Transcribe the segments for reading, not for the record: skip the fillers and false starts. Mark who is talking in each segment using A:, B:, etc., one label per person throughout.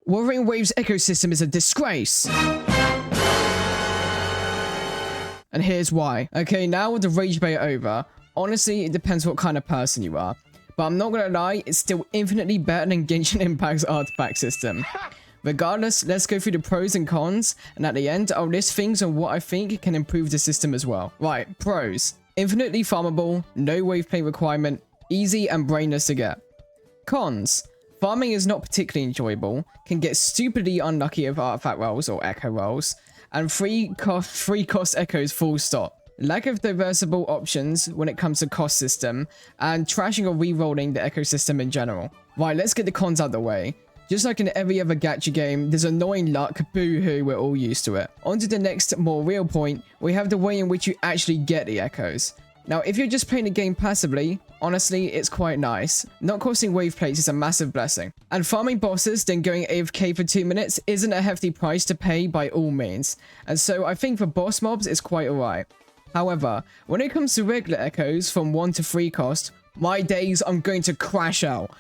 A: Wuthering Wave's ecosystem is a disgrace. And here's why. Okay, now with the rage bait over, honestly, it depends what kind of person you are. But I'm not gonna lie, it's still infinitely better than Genshin Impact's artifact system. Regardless, let's go through the pros and cons, and at the end, I'll list things on what I think can improve the system as well. Right, pros. Infinitely farmable, no wave play requirement, easy and brainless to get. Cons. Farming is not particularly enjoyable, can get stupidly unlucky with artifact rolls or echo rolls, and free cost echoes full stop. Lack of diversible options when it comes to cost system, and trashing or re-rolling the ecosystem in general. Right, let's get the cons out the way. Just like in every other gacha game, there's annoying luck, boo-hoo, we're all used to it. On to the next, more real point, we have the way in which you actually get the echoes. Now, if you're just playing the game passively, honestly, it's quite nice. Not costing wave plates is a massive blessing. And farming bosses, then going AFK for 2 minutes, isn't a hefty price to pay by all means. And so I think for boss mobs, it's quite alright. However, when it comes to regular echoes from 1 to 3 cost, my days, I'm going to crash out.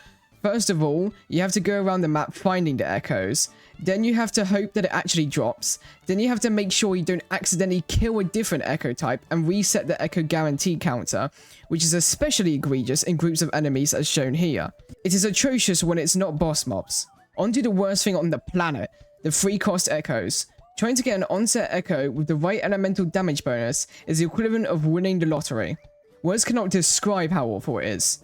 A: First of all, you have to go around the map finding the echoes. Then you have to hope that it actually drops. Then you have to make sure you don't accidentally kill a different echo type and reset the echo guarantee counter, which is especially egregious in groups of enemies as shown here. It is atrocious when it's not boss mobs. On to the worst thing on the planet, the free cost echoes. Trying to get an onset echo with the right elemental damage bonus is the equivalent of winning the lottery. Words cannot describe how awful it is.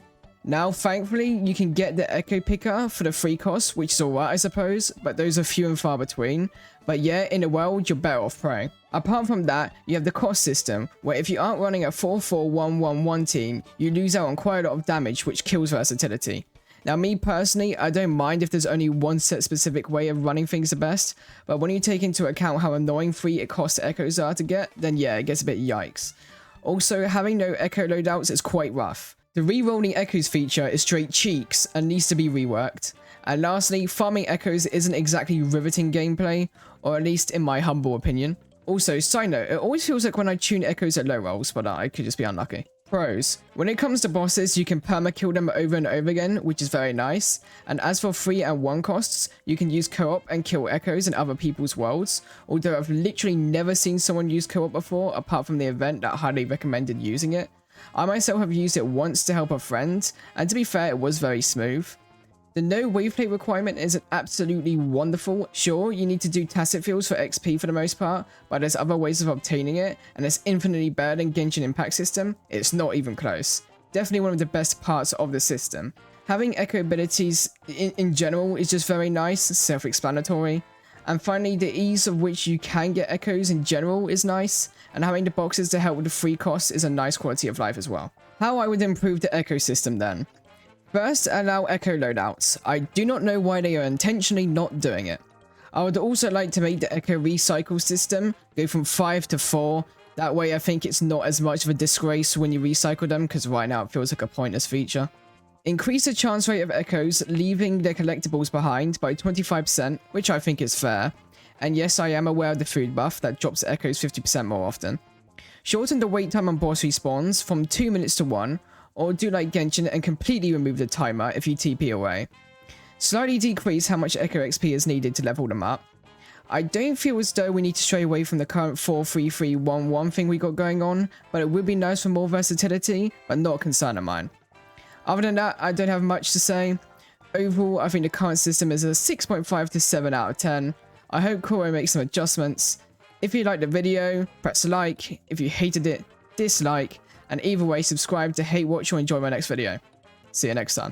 A: Now, thankfully, you can get the echo picker for the free cost, which is alright I suppose, but those are few and far between. But yeah, in the world, you're better off praying. Apart from that, you have the cost system, where if you aren't running a 4-4-1-1-1 team, you lose out on quite a lot of damage, which kills versatility. Now, me personally, I don't mind if there's only one set specific way of running things the best, but when you take into account how annoying free cost echoes are to get, then yeah, it gets a bit yikes. Also, having no echo loadouts is quite rough. The re-rolling echoes feature is straight cheeks and needs to be reworked. And lastly, farming echoes isn't exactly riveting gameplay, or at least in my humble opinion. Also, side note, it always feels like when I tune echoes at low rolls, but I could just be unlucky. Pros. When it comes to bosses, you can perma-kill them over and over again, which is very nice. And as for 3 and 1 costs, you can use co-op and kill echoes in other people's worlds, although I've literally never seen someone use co-op before, apart from the event that highly recommended using it. I myself have used it once to help a friend, and to be fair, it was very smooth. The no wave play requirement is absolutely wonderful. Sure, you need to do tacit fields for XP for the most part, but there's other ways of obtaining it, and it's infinitely better than Genshin Impact system. It's not even close. Definitely one of the best parts of the system. Having echo abilities in general is just very nice, self-explanatory. And finally, the ease of which you can get echoes in general is nice, and having the boxes to help with the free costs is a nice quality of life as well. How I would improve the echo system then? First, allow echo loadouts. I do not know why they are intentionally not doing it. I would also like to make the echo recycle system go from 5 to 4. That way I think it's not as much of a disgrace when you recycle them, because right now it feels like a pointless feature. Increase the chance rate of echoes leaving their collectibles behind by 25%, which I think is fair. And yes, I am aware of the food buff that drops echoes 50% more often. Shorten the wait time on boss respawns from 2 minutes to 1, or do like Genshin and completely remove the timer if you TP away. Slightly decrease how much echo XP is needed to level them up. I don't feel as though we need to stray away from the current 4-3-3-1-1 thing we got going on, but it would be nice for more versatility, but not a concern of mine. Other than that, I don't have much to say. Overall, I think the current system is a 6.5 to 7 out of 10. I hope Kuro makes some adjustments. If you liked the video, press like. If you hated it, dislike. And either way, subscribe to hate watch or enjoy my next video. See you next time.